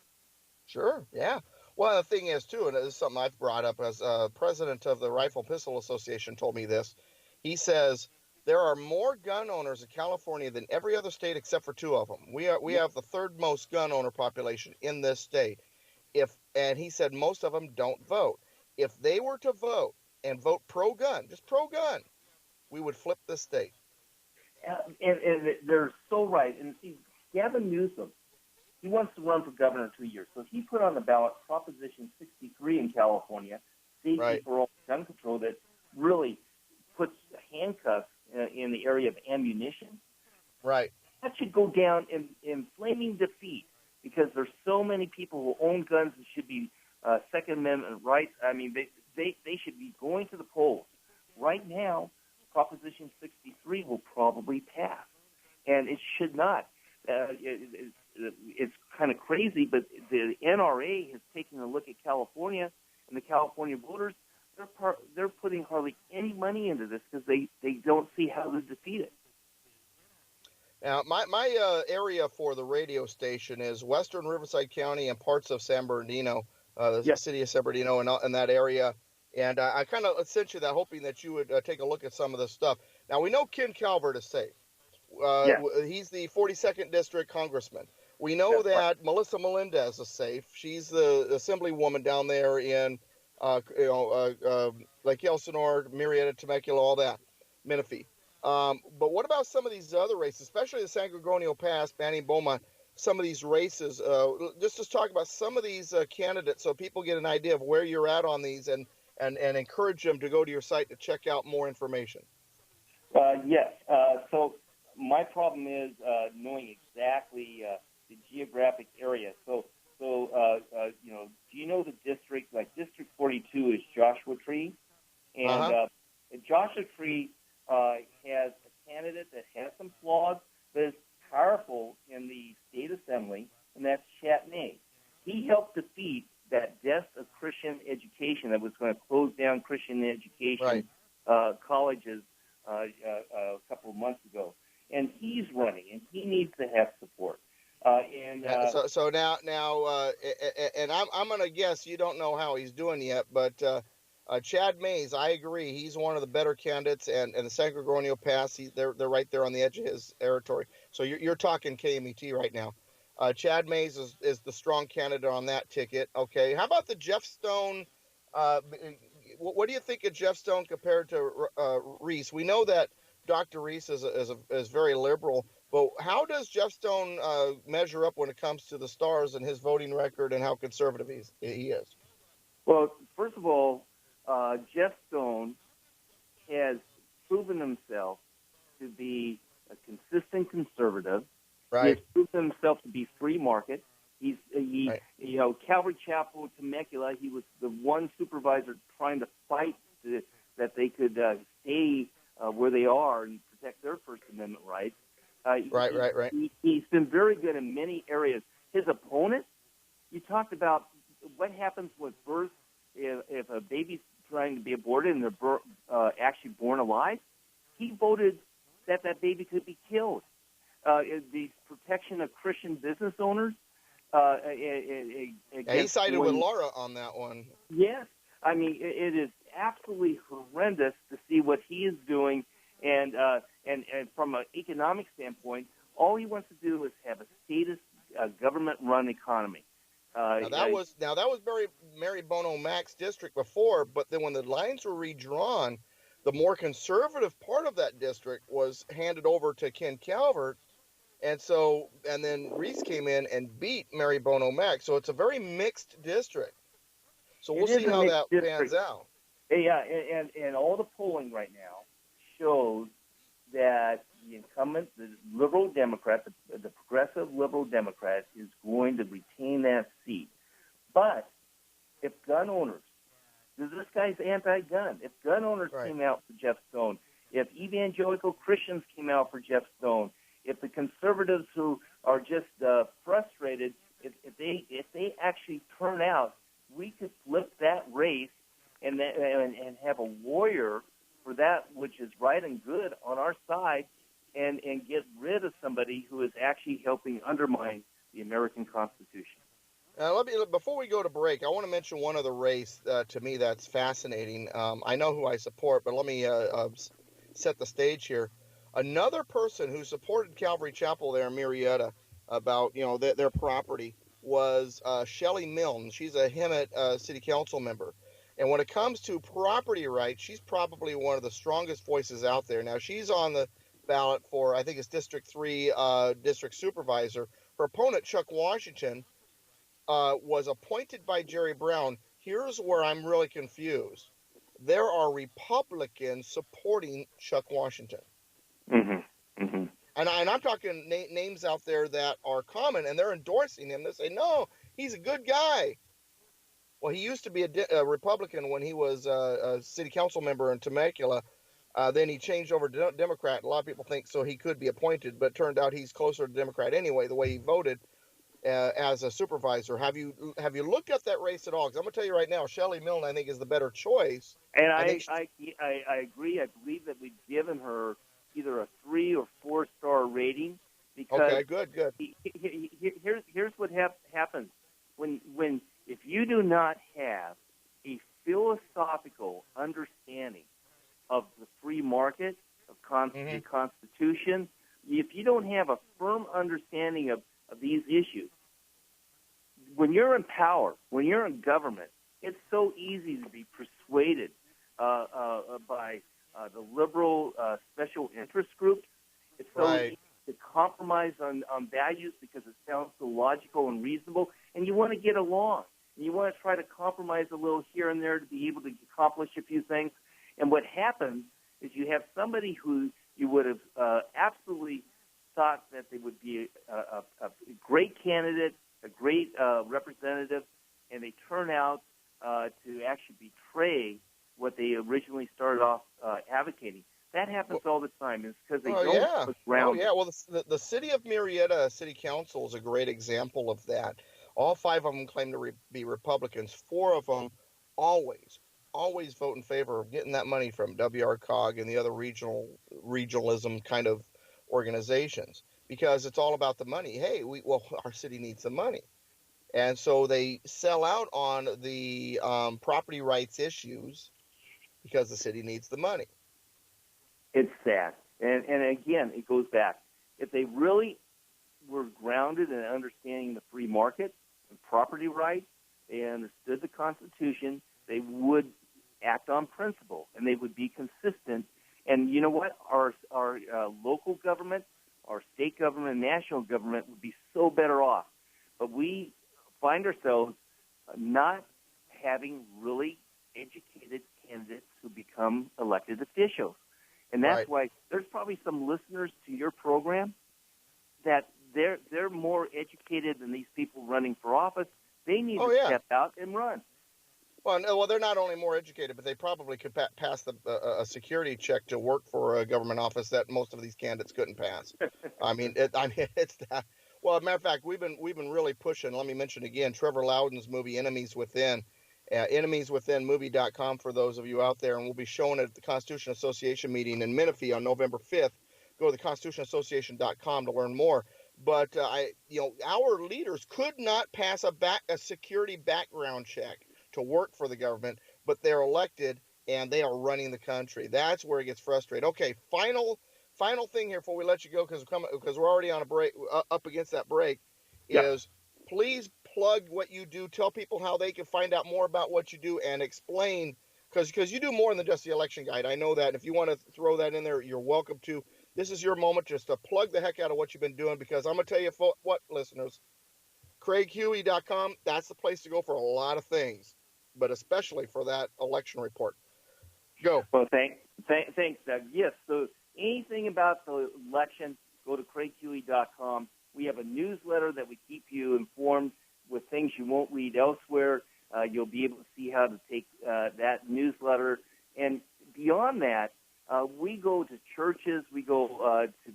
Speaker 13: Sure, yeah. Well, the thing is, too, and this is something I've brought up as president of the Rifle Pistol Association told me this. He says there are more gun owners in California than every other state except for 2 of them. We have the 3rd most gun owner population in this state. And he said most of them don't vote. If they were to vote and vote pro-gun, just pro-gun, we would flip this state.
Speaker 17: And they're so right. And see, Gavin Newsom, he wants to run for governor in 2 years. So he put on the ballot Proposition 63 in California, Safety for All Gun Control, that really puts handcuffs in the area of ammunition.
Speaker 13: Right.
Speaker 17: That should go down in flaming defeat because there's so many people who own guns and should be Second Amendment rights. I mean, they should be going to the polls. Right now, Proposition 63 will probably pass, and it should not. It's kind of crazy, but the NRA has taken a look at California and the California voters. They're putting hardly any money into this because they don't see how to defeat it.
Speaker 13: Now, my area for the radio station is western Riverside County and parts of San Bernardino, the city of San Bernardino and that area. And I kind of sent you that hoping that you would take a look at some of this stuff. Now, we know Ken Calvert is safe. He's the 42nd District Congressman. We know that Melissa Melendez is safe. She's the assemblywoman down there in Lake Elsinore, Murrieta, Temecula, all that, Menifee. But what about some of these other races, especially the San Gorgonio Pass, Banning, Beaumont, some of these races? Just talk about some of these candidates so people get an idea of where you're at on these and encourage them to go to your site to check out more information.
Speaker 17: Yes. So my problem is knowing exactly the geographic area. So do you know the district? Like District 42 is Joshua Tree, and Joshua Tree has a candidate that has some flaws, but is powerful in the state assembly, and that's Chatney. He helped defeat that death of Christian education that was going to close down Christian education colleges a couple of months ago, and he's running, and he needs to have support.
Speaker 13: So now, and I'm going to guess you don't know how he's doing yet, but Chad Mays, I agree, he's one of the better candidates, and the San Gorgonio Pass, they're right there on the edge of his territory. So you're talking KMET right now. Chad Mays is the strong candidate on that ticket. Okay, how about the Jeff Stone? What do you think of Jeff Stone compared to Reese? We know that Dr. Reese is very liberal. But how does Jeff Stone measure up when it comes to the stars and his voting record and how conservative he is?
Speaker 17: Well, first of all, Jeff Stone has proven himself to be a consistent conservative. Right. He has proven himself to be free market. Calvary Chapel, Temecula, he was the one supervisor trying to fight that they could stay where they are and protect their First Amendment rights.
Speaker 13: Right.
Speaker 17: He's been very good in many areas. His opponent, you talked about what happens with birth if a baby's trying to be aborted and they're actually born alive. He voted that baby could be killed. The protection of Christian business owners.
Speaker 13: He sided with Laura on that one.
Speaker 17: Yes. I mean, it is absolutely horrendous to see what he is doing. And from an economic standpoint, all he wants to do is have a statist government-run economy.
Speaker 13: Now that was Mary Bono Mac's district before, but then when the lines were redrawn, the more conservative part of that district was handed over to Ken Calvert, and then Reese came in and beat Mary Bono Mac. So it's a very mixed district. So we'll see how that pans out.
Speaker 17: Yeah, and all the polling right now shows that the incumbent, the liberal Democrat, the progressive liberal Democrat, is going to retain that seat. But if gun owners, this guy's anti-gun, if gun owners came out for Jeff Stone, if evangelical Christians came out for Jeff Stone, if the conservatives who are just frustrated, if they actually turn out, we could flip that race and have a warrior for that which is right and good on our side, and get rid of somebody who is actually helping undermine the American Constitution.
Speaker 13: Before we go to break, I want to mention one other race to me that's fascinating. I know who I support, but let me set the stage here. Another person who supported Calvary Chapel there in Murrieta about their property was Shelley Milne. She's a Hemet city council member. And when it comes to property rights, she's probably one of the strongest voices out there. Now, she's on the ballot for, I think it's District 3 district supervisor. Her opponent, Chuck Washington, was appointed by Jerry Brown. Here's where I'm really confused. There are Republicans supporting Chuck Washington.
Speaker 17: Mm-hmm. Mm-hmm.
Speaker 13: And I'm talking names out there that are common, and they're endorsing him. They say, no, he's a good guy. Well, he used to be a Republican when he was a city council member in Temecula. Then he changed over to Democrat. A lot of people think so he could be appointed, but it turned out he's closer to Democrat anyway, the way he voted as a supervisor. Have you looked at that race at all? Because I'm going to tell you right now, Shelley Milne, I think, is the better choice.
Speaker 17: And I agree. I believe that we've given her either a 3 or 4 star rating. Because
Speaker 13: okay, good.
Speaker 17: Here's what happens when if you do not have a philosophical understanding of the free market, of the Constitution, if you don't have a firm understanding of these issues, when you're in power, when you're in government, it's so easy to be persuaded by the liberal special interest groups. It's so easy to compromise on values because it sounds so logical and reasonable, and you want to get along. And you want to try to compromise a little here and there to be able to accomplish a few things. And what happens is you have somebody who you would have absolutely thought that they would be a great candidate, a great representative, and they turn out to actually betray what they originally started off advocating. That happens all the time. It's because they don't put ground.
Speaker 13: Oh, yeah. Well, the city of Murrieta City Council is a great example of that. All 5 of them claim to be Republicans. 4 of them always vote in favor of getting that money from WRCOG and the other regionalism kind of organizations, because it's all about the money. Hey, our city needs the money. And so they sell out on the property rights issues because the city needs the money.
Speaker 17: It's sad. And again, it goes back. If they really were grounded in understanding the free market and property rights, they understood the Constitution, they would act on principle, and they would be consistent. And you know what? Our local government, our state government, national government would be so better off. But we find ourselves not having really educated candidates who become elected officials. And that's why there's probably some listeners to your program that they're more educated than these people running for office. They need to step out and run.
Speaker 13: Well, they're not only more educated, but they probably could pass a security check to work for a government office that most of these candidates couldn't pass. It's that. Well, as a matter of fact, we've been really pushing. Let me mention again, Trevor Loudon's movie Enemies Within. EnemiesWithinMovie.com for those of you out there, and we'll be showing it at the Constitution Association meeting in Menifee on November 5th. go to the constitutionassociation.com to learn more. But our leaders could not pass a security background check to work for the government, but they're elected and they are running the country. That's where it gets frustrating. Okay, final thing here before we let you go, because we're already on a break, up against that break, is please plug what you do. Tell people how they can find out more about what you do and explain, because you do more than just the election guide. I know that. And if you want to throw that in there, you're welcome to. This is your moment just to plug the heck out of what you've been doing, because I'm going to tell you what, listeners, CraigHuey.com, that's the place to go for a lot of things, but especially for that election report. Go.
Speaker 17: Well, thanks, Doug. Yes, so anything about the election, go to CraigHuey.com. We have a newsletter that we keep you informed with things you won't read elsewhere. You'll be able to see how to take that newsletter. And beyond that, we go to churches, we go to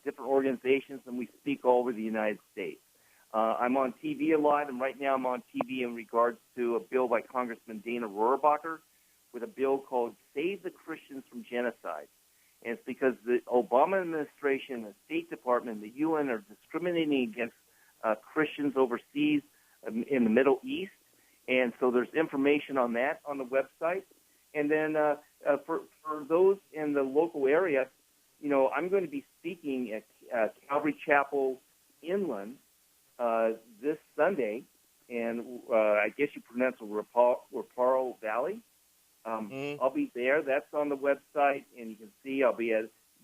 Speaker 17: different organizations, and we speak all over the United States. I'm on TV a lot, and right now I'm on TV in regards to a bill by Congressman Dana Rohrabacher with a bill called Save the Christians from Genocide. And it's because the Obama administration, the State Department, the UN are discriminating against Christians overseas in the Middle East. And so there's information on that on the website. And then for those in the local area, I'm going to be speaking at Calvary Chapel Inland this Sunday, and I guess you pronounce it Reparo Valley. I'll be there. That's on the website, and you can see I'll be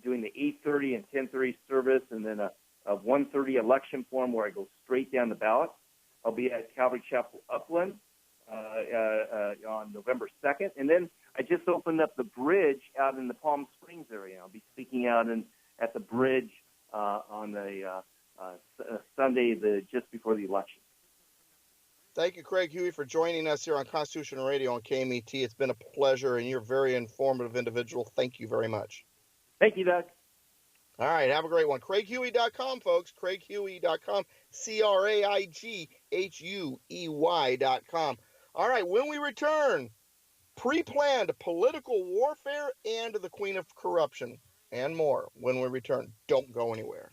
Speaker 17: doing the 8:30 and 10:30 service, and then a 1:30 election forum where I go straight down the ballot. I'll be at Calvary Chapel Upland on November 2nd, and then I just opened up the bridge out in the Palm Springs area. I'll be speaking out at the bridge on the Sunday just before the election.
Speaker 13: Thank you, Craig Huey, for joining us here on Constitution Radio on KMET. It's been a pleasure, and you're a very informative individual. Thank you very much.
Speaker 17: Thank you, Doug.
Speaker 13: All right, have a great one. CraigHuey.com, folks. CraigHuey.com, CraigHuey.com. All right, when we return, pre-planned political warfare and the Queen of Corruption and more. When we return, don't go anywhere.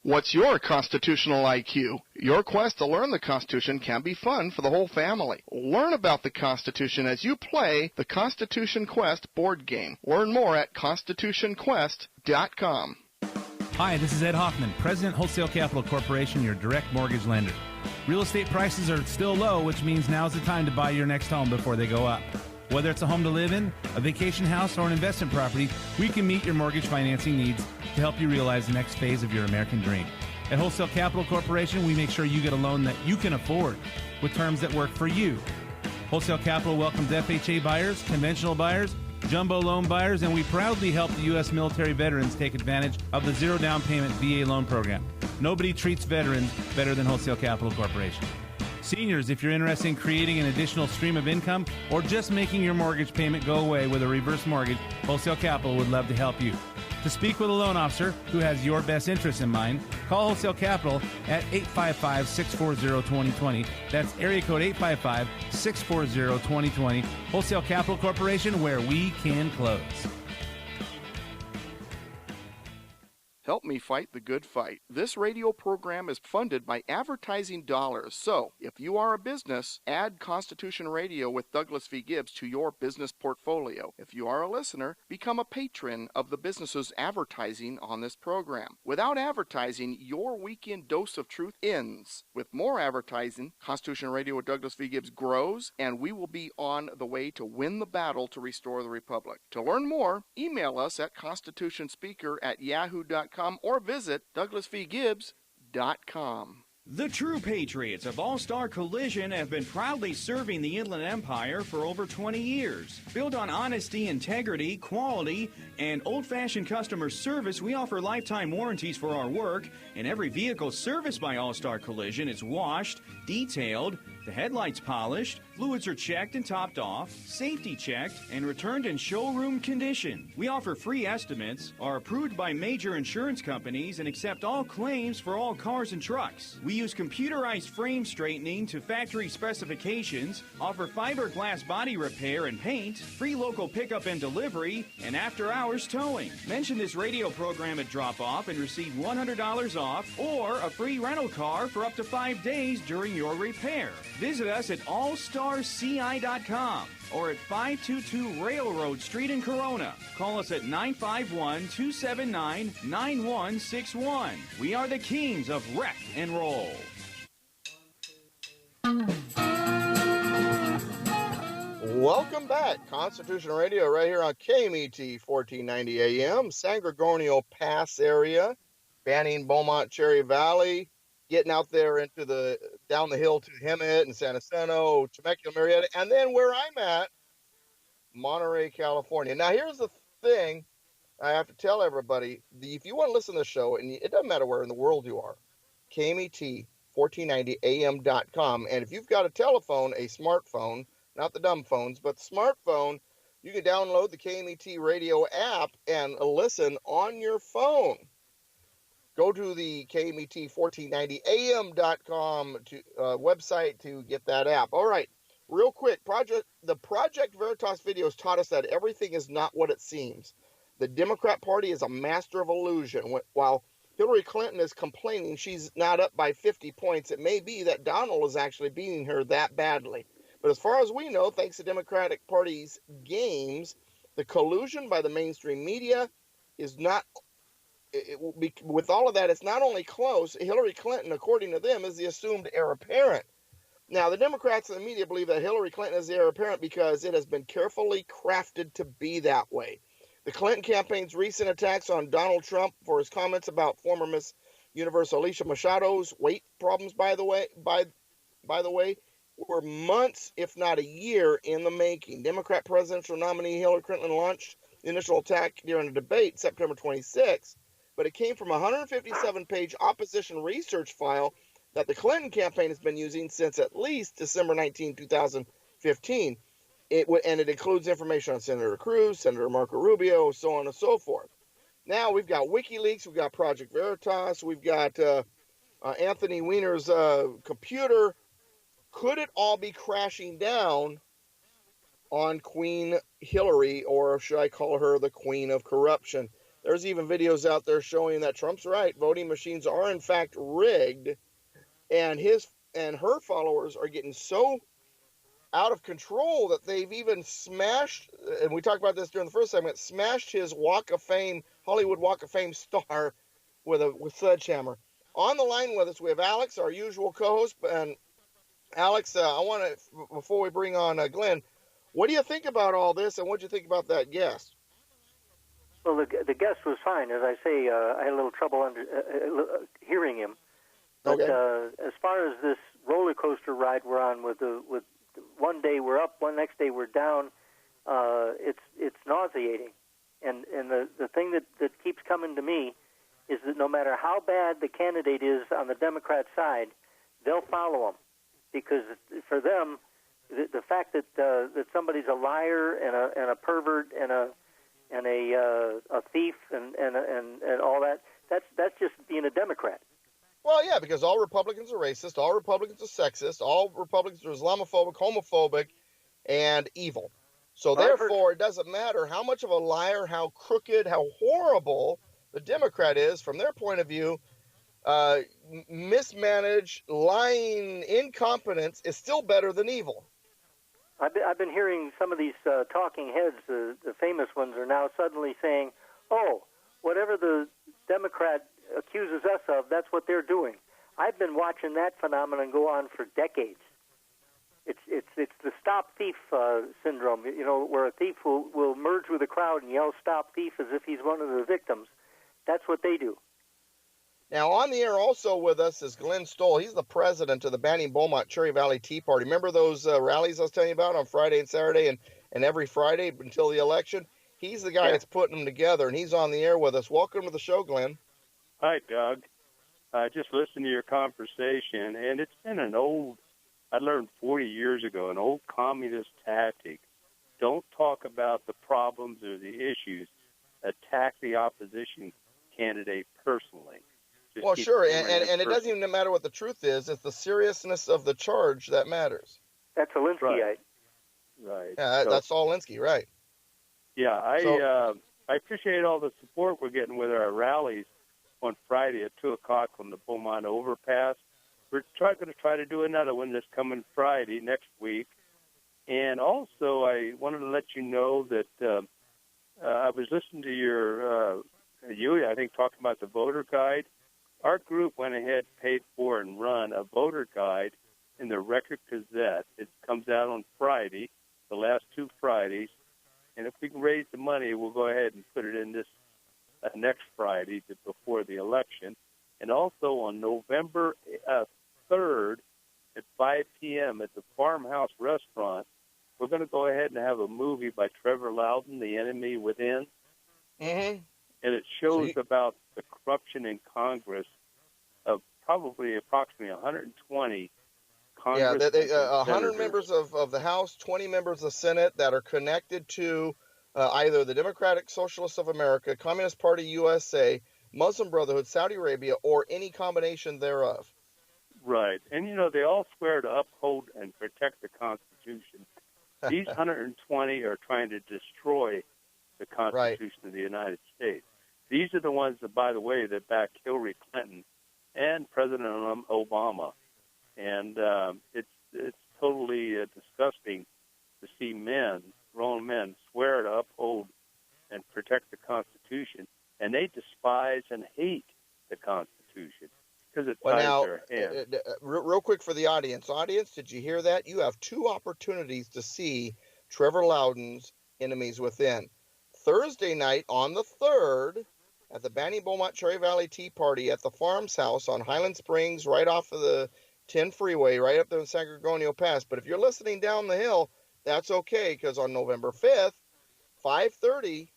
Speaker 13: What's your constitutional IQ? Your quest to learn the Constitution can be fun for the whole family. Learn about the Constitution as you play the Constitution Quest board game. Learn more at constitutionquest.com.
Speaker 16: Hi, this is Ed Hoffman, President Wholesale Capital Corporation, your direct mortgage lender. Real estate prices are still low, which means now's the time to buy your next home before they go up. Whether it's a home to live in, a vacation house, or an investment property, we can meet your mortgage financing needs to help you realize the next phase of your American dream. At Wholesale Capital Corporation, we make sure you get a loan that you can afford with terms that work for you. Wholesale Capital welcomes FHA buyers, conventional buyers, jumbo loan buyers, and we proudly help the U.S. military veterans take advantage of the zero down payment VA loan program. Nobody treats veterans better than Wholesale Capital Corporation. Seniors, if you're interested in creating an additional stream of income or just making your mortgage payment go away with a reverse mortgage, Wholesale Capital would love to help you. To speak with a loan officer who has your best interests in mind, call Wholesale Capital at 855-640-2020. That's area code 855-640-2020. Wholesale Capital Corporation, where we can close.
Speaker 13: Help me fight the good fight. This radio program is funded by advertising dollars. So, if you are a business, add Constitution Radio with Douglas V. Gibbs to your business portfolio. If you are a listener, become a patron of the businesses advertising on this program. Without advertising, your weekend dose of truth ends. With more advertising, Constitution Radio with Douglas V. Gibbs grows, and we will be on the way to win the battle to restore the Republic. To learn more, email us at constitutionspeaker@yahoo.com or visit douglasvgibbs.com.
Speaker 18: The true patriots of AllStar Collision have been proudly serving the Inland Empire for over 20 years. Built on honesty, integrity, quality, and old-fashioned customer service, we offer lifetime warranties for our work, and every vehicle serviced by AllStar Collision is washed, detailed, The headlights polished, fluids are checked and topped off, safety checked, and returned in showroom condition. We offer free estimates, are approved by major insurance companies, and accept all claims for all cars and trucks. We use computerized frame straightening to factory specifications, offer fiberglass body repair and paint, free local pickup and delivery, and after-hours towing. Mention this radio program at drop-off and receive $100 off or a free rental car for up to 5 days during your repair. Visit us at allstarci.com or at 522 Railroad Street in Corona. Call us at 951-279-9161. We are the kings of wreck and roll.
Speaker 13: Welcome back. Constitution Radio right here on KMET 1490 AM, San Gregorio Pass area, Banning, Beaumont, Cherry Valley, getting out there into down the hill to Hemet and San Jacinto, Temecula, Marietta, and then where I'm at, Monterey, California. Now, here's the thing I have to tell everybody. If you want to listen to the show, and it doesn't matter where in the world you are, KMET1490am.com. And if you've got a telephone, a smartphone, not the dumb phones, but the smartphone, you can download the KMET radio app and listen on your phone. Go to the KMET1490am.com website to get that app. All right, real quick, the Project Veritas videos taught us that everything is not what it seems. The Democrat Party is a master of illusion. While Hillary Clinton is complaining she's not up by 50 points, it may be that Donald is actually beating her that badly. But as far as we know, thanks to Democratic Party's games, the collusion by the mainstream media is not... with all of that, it's not only close. Hillary Clinton, according to them, is the assumed heir apparent. Now, the Democrats and the media believe that Hillary Clinton is the heir apparent because it has been carefully crafted to be that way. The Clinton campaign's recent attacks on Donald Trump for his comments about former Miss Universe Alicia Machado's weight problems, by the way, were months, if not a year, in the making. Democrat presidential nominee Hillary Clinton launched the initial attack during a debate September 26th. But it came from a 157-page opposition research file that the Clinton campaign has been using since at least December 19, 2015. And it includes information on Senator Cruz, Senator Marco Rubio, so on and so forth. Now we've got WikiLeaks, we've got Project Veritas, we've got Anthony Weiner's computer. Could it all be crashing down on Queen Hillary, or should I call her the Queen of Corruption? There's even videos out there showing that Trump's right. Voting machines are, in fact, rigged. And her followers are getting so out of control that they've even smashed, and we talked about this during the first segment, smashed his Walk of Fame, Hollywood Walk of Fame star with sledgehammer. On the line with us, we have Alex, our usual co-host. And Alex, I want to, before we bring on Glenn, what do you think about all this, and what do you think about that guest?
Speaker 14: Well, the guest was fine. As I say, I had a little trouble hearing him. But as far as this roller coaster ride we're on, with one day we're up, one next day we're down, it's nauseating. And the thing that keeps coming to me is that no matter how bad the candidate is on the Democrat side, they'll follow him, because for them, the fact that somebody's a liar and a pervert and a thief and all that, that's just being a Democrat.
Speaker 13: Well, yeah, because all Republicans are racist, all Republicans are sexist, all Republicans are Islamophobic, homophobic, and evil. So therefore, it doesn't matter how much of a liar, how crooked, how horrible the Democrat is from their point of view. Mismanaged, lying, incompetence is still better than evil.
Speaker 14: I've been hearing some of these talking heads, the famous ones, are now suddenly saying, oh, whatever the Democrat accuses us of, that's what they're doing. I've been watching that phenomenon go on for decades. It's the stop thief syndrome, where a thief will merge with a crowd and yell stop thief as if he's one of the victims. That's what they do.
Speaker 13: Now, on the air also with us is Glenn Stoll. He's the president of the Banning Beaumont Cherry Valley Tea Party. Remember those rallies I was telling you about on Friday and Saturday and every Friday until the election? He's the guy that's putting them together, and he's on the air with us. Welcome to the show, Glenn.
Speaker 19: Hi, Doug. I just listened to your conversation, and it's been an old I learned 40 years ago an old communist tactic. Don't talk about the problems or the issues. Attack the opposition candidate personally. Just
Speaker 13: well,
Speaker 19: keep
Speaker 13: sure,
Speaker 19: hammering
Speaker 13: and it doesn't even matter what the truth is. It's the seriousness of the charge that matters.
Speaker 14: That's Alinsky.
Speaker 19: Right. Right.
Speaker 13: Yeah, that's all Alinsky, right.
Speaker 19: Yeah, I appreciate all the support we're getting with our rallies on Friday at 2 o'clock on the Beaumont Overpass. We're going to try to do another one this coming Friday next week. And also, I wanted to let you know that I was listening to your Huey, I think, talking about the voter guide. Our group went ahead, paid for, and run a voter guide in the Record Gazette. It comes out on Friday, the last 2 Fridays. And if we can raise the money, we'll go ahead and put it in this next Friday before the election. And also on November 3rd at 5 p.m. at the Farmhouse Restaurant, we're going to go ahead and have a movie by Trevor Loudon, The Enemy Within.
Speaker 13: Mm-hmm.
Speaker 19: And it shows about the corruption in Congress of probably approximately 120 Congress.
Speaker 13: Yeah, 100 members of the House, 20 members of the Senate that are connected to either the Democratic Socialists of America, Communist Party USA, Muslim Brotherhood, Saudi Arabia, or any combination thereof.
Speaker 19: Right. And, they all swear to uphold and protect the Constitution. These 120 are trying to destroy the Constitution of the United States. These are the ones that, by the way, that back Hillary Clinton and President Obama. And it's totally disgusting to see grown men, swear to uphold and protect the Constitution, and they despise and hate the Constitution because it ties their hands.
Speaker 13: Real quick for the audience. Audience, did you hear that? You have 2 opportunities to see Trevor Loudon's Enemies Within. Thursday night on the 3rd at the Banning Beaumont Cherry Valley Tea Party at the Farms House on Highland Springs, right off of the 10 freeway, right up there in San Gregorio Pass. But if you're listening down the hill, that's okay, because on November 5th, 5:30,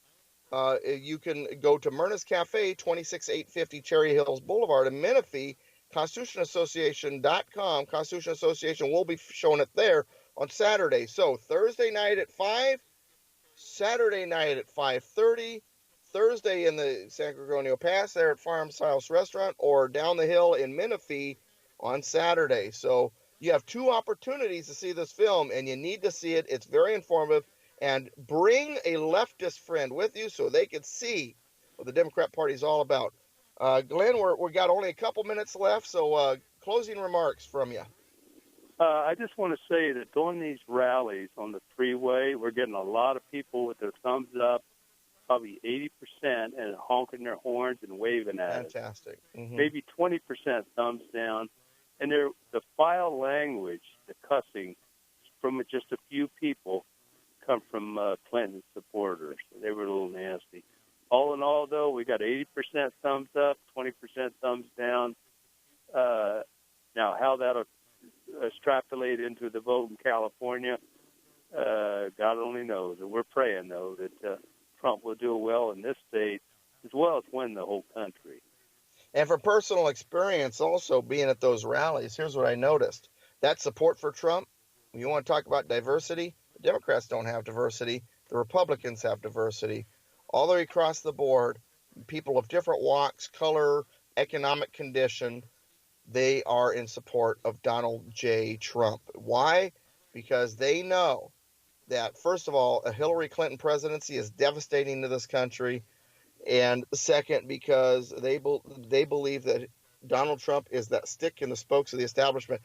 Speaker 13: you can go to Myrna's Cafe, 26850 Cherry Hills Boulevard in Menifee, ConstitutionAssociation.com. Constitution Association will be showing it there on Saturday. So Thursday night at 5, Saturday night at 5:30, Thursday in the San Gregorio Pass there at Farms House Restaurant, or down the hill in Menifee on Saturday. So you have 2 opportunities to see this film, and you need to see it. It's very informative. And bring a leftist friend with you so they can see what the Democrat Party is all about. Glenn, we got only a couple minutes left, so closing remarks from you.
Speaker 19: I just want to say that during these rallies on the freeway, we're getting a lot of people with their thumbs up, probably 80%, and honking their horns and waving at us.
Speaker 13: Fantastic. Mm-hmm.
Speaker 19: Maybe 20% thumbs down. And the foul language, the cussing from just a few people come from Clinton supporters. They were a little nasty. All in all, though, we got 80% thumbs up, 20% thumbs down. Now, how that'll extrapolate into the vote in California, God only knows. And we're praying, though, that Trump will do well in this state as well as win the whole country.
Speaker 13: And for personal experience, also being at those rallies, here's what I noticed. That support for Trump, when you want to talk about diversity, the Democrats don't have diversity. The Republicans have diversity. All the way across the board, people of different walks, color, economic condition, they are in support of Donald J. Trump. Why? Because they know that, first of all, a Hillary Clinton presidency is devastating to this country. And second, because they believe that Donald Trump is that stick in the spokes of the establishment.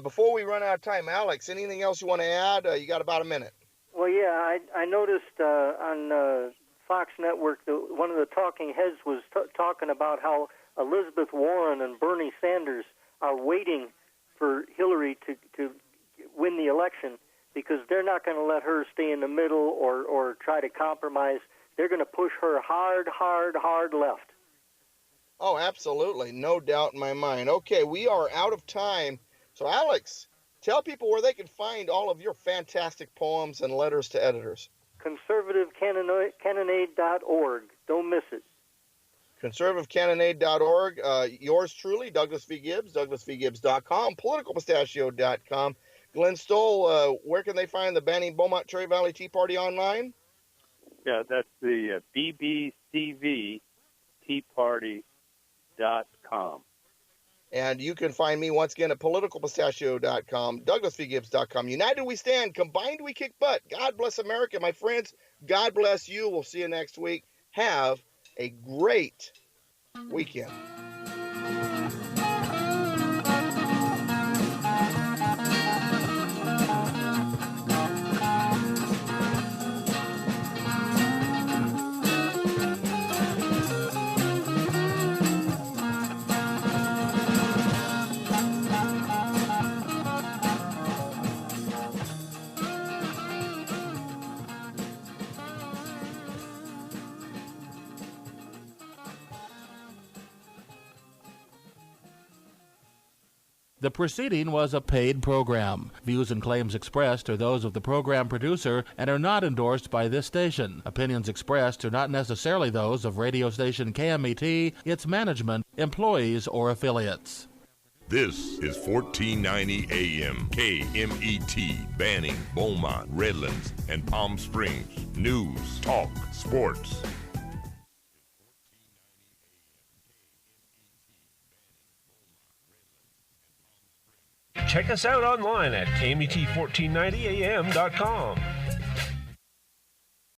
Speaker 13: Before we run out of time, Alex, anything else you want to add? You got about a minute.
Speaker 14: Well, yeah, I noticed on Fox Network, one of the talking heads was talking about how Elizabeth Warren and Bernie Sanders are waiting for Hillary to win the election because they're not going to let her stay in the middle or try to compromise. They're going to push her hard left.
Speaker 13: Oh, absolutely. No doubt in my mind. Okay, we are out of time. So, Alex, tell people where they can find all of your fantastic poems and letters to editors.
Speaker 14: ConservativeCannonade.org. Don't miss it.
Speaker 13: conservativecannonade.org. Yours truly, Douglas V. Gibbs, douglasvgibbs.com, politicalpistachio.com. Glenn Stoll, where can they find the Banning Beaumont Cherry Valley Tea Party online?
Speaker 19: Yeah, that's the bbcvteaparty.com.
Speaker 13: And you can find me once again at politicalpistachio.com, douglasvgibbs.com. United we stand, combined we kick butt. God bless America, my friends. God bless you. We'll see you next week. Have a great weekend.
Speaker 12: The preceding was a paid program. Views and claims expressed are those of the program producer and are not endorsed by this station. Opinions expressed are not necessarily those of radio station KMET, its management, employees, or affiliates.
Speaker 20: This is 1490 AM KMET, Banning, Beaumont, Redlands, and Palm Springs. News, talk, sports.
Speaker 21: Check us out online at KMET1490am.com.